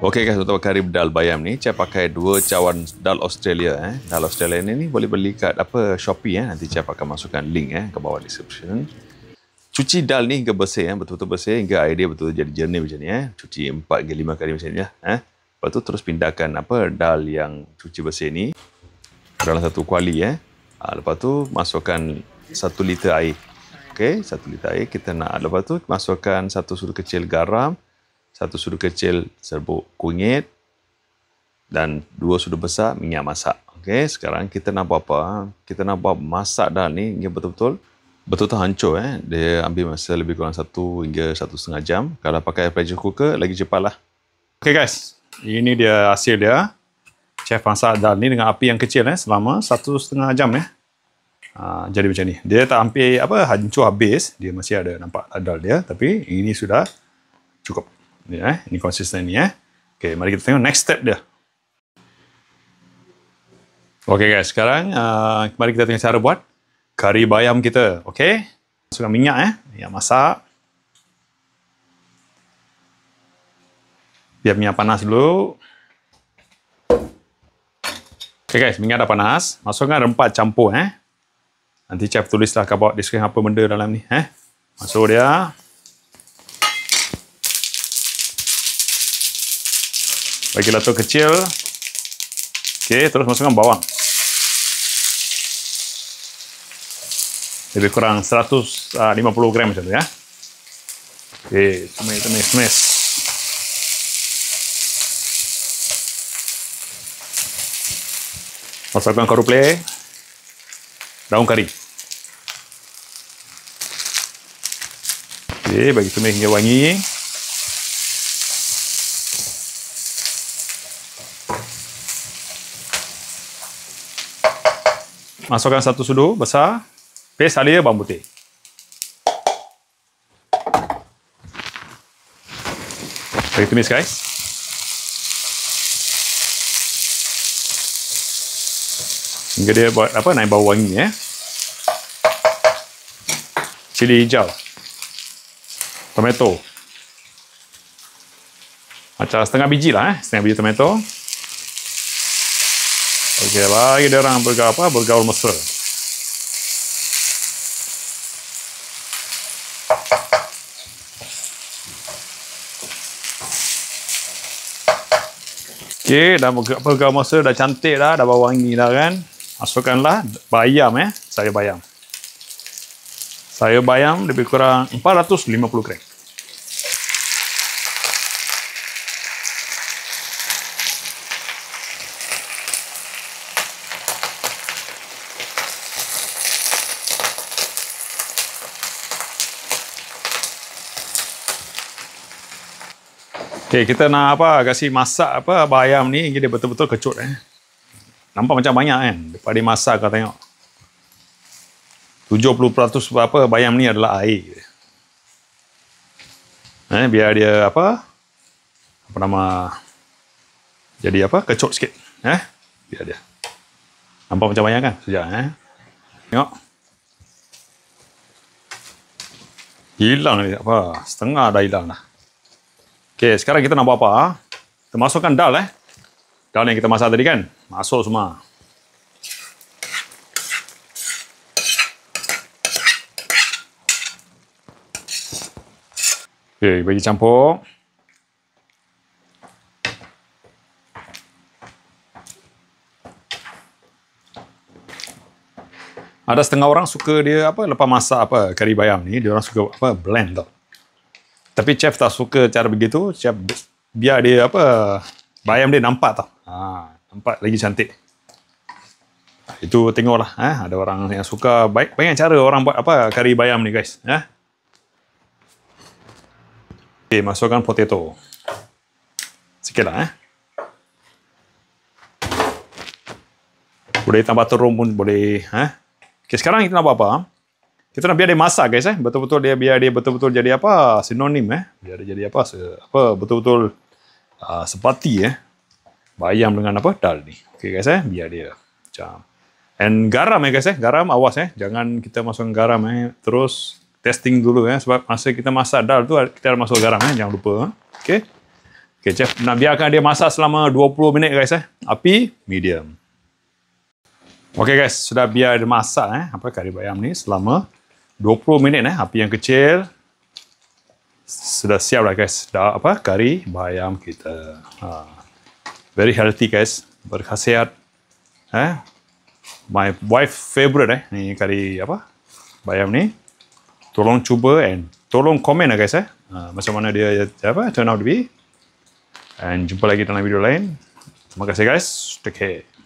Okey guys, untuk kari dal bayam ni, saya pakai 2 cawan dal Australia. Dal Australia ni boleh beli kat Shopee. Nanti saya akan masukkan link ke bawah description. Cuci dal ni hingga bersih, betul-betul bersih hingga air dia betul jadi jernih macam ni. Cuci 4 hingga 5 kali macam ni. Lepas tu terus pindahkan dal yang cuci bersih ni dalam satu kuali. Lepas tu masukkan 1 liter air. Okey, 1 liter air kita nak. Lepas tu masukkan 1 sudu kecil garam, 1 sudu kecil serbuk kunyit dan 2 sudu besar minyak masak. Okey, sekarang kita nak buat apa? Kita nak buat masak dal ni hingga betul-betul hancur. Dia ambil masa lebih kurang 1 hingga 1,5 jam. Kalau pakai pressure cooker lagi cepatlah. Okey guys, ini dia hasil dia. Chef masak dal ni dengan api yang kecil selama 1,5 jam. Jadi macam ni. Dia tak hampir hancur habis. Dia masih ada nampak dal dia, tapi ini sudah cukup. Ini konsisten ni. Okey, mari kita tengok next step dia. Okey guys, sekarang mari kita tengok cara buat kari bayam kita. Okey, masukkan minyak minyak masak. Biar minyak panas dulu. Okey guys, minyak dah panas. Masukkan rempah campur. Nanti chef tulislah kat bawah deskripsi apa benda dalam ni. Masuk dia. Bagi lato kecil. Okey, terus masukkan bawang. Lebih kurang 150 gram macam tu ya. Okey, tumis. Masukkan koruple, daun kari. Okey, bagi tumis hingga wangi. Masukkan 1 sudu besar paste halia bawang putih. Bagi tumis guys. Hingga dia buat naik bau wangi Cili hijau. Tomato. Macam setengah biji lah setengah biji tomato. Okey, bagi dia orang bergaul mesra. Okey, dah bergaul mesra, dah cantik dah bau wangi dah kan. Masukkanlah bayam sayur bayam. Sayur bayam lebih kurang 450 gram. Okey, kita nak kasih masak bayam ni hingga dia betul-betul kecut Nampak macam banyak kan. Lepas dia masak kau tengok. 70% bayam ni adalah air. Biar dia jadi kecut sikit. Biar dia. Nampak macam banyak kan? Sekejap Tengok. Hilang ni setengah dah hilang dah. Okey, sekarang kita nak buat apa? Kita masukkan dal Dal yang kita masak tadi kan? Masuk semua. Okey, bagi campur. Ada setengah orang suka dia lepas masak kari bayam ni, dia orang suka blend tau. Tapi chef tak suka cara begitu. Chef biar dia bayam dia nampak tau. Nampak lagi cantik. Itu tengoklah. Ada orang yang suka banyak cara orang buat kari bayam ni guys. Okey, masukkan potato. Sikitlah Boleh tambah terung pun boleh. Okey, sekarang kita nak buat apa? Kita nak biar dia masak guys betul-betul biar dia betul-betul jadi sinonim biar dia jadi betul-betul sepati bayam dengan dal ni. Okey guys biar dia macam. And garam guys garam awas jangan kita masukkan garam terus testing dulu sebab masa kita masak dal tu kita ada masuk garam jangan lupa. Okey. Okay, chef nak biarkan dia masak selama 20 minit guys Api medium. Okay guys, sudah biar dia masak kari bayam ni selama 20 minit api yang kecil. Sudah siap lah guys. Dah kari bayam kita. Very healthy guys. Berkhasiat. My wife favorite ni kari bayam ni. Tolong cuba and tolong komen lah guys macam mana dia turn out to be. And jumpa lagi dalam video lain. Terima kasih guys. Take care.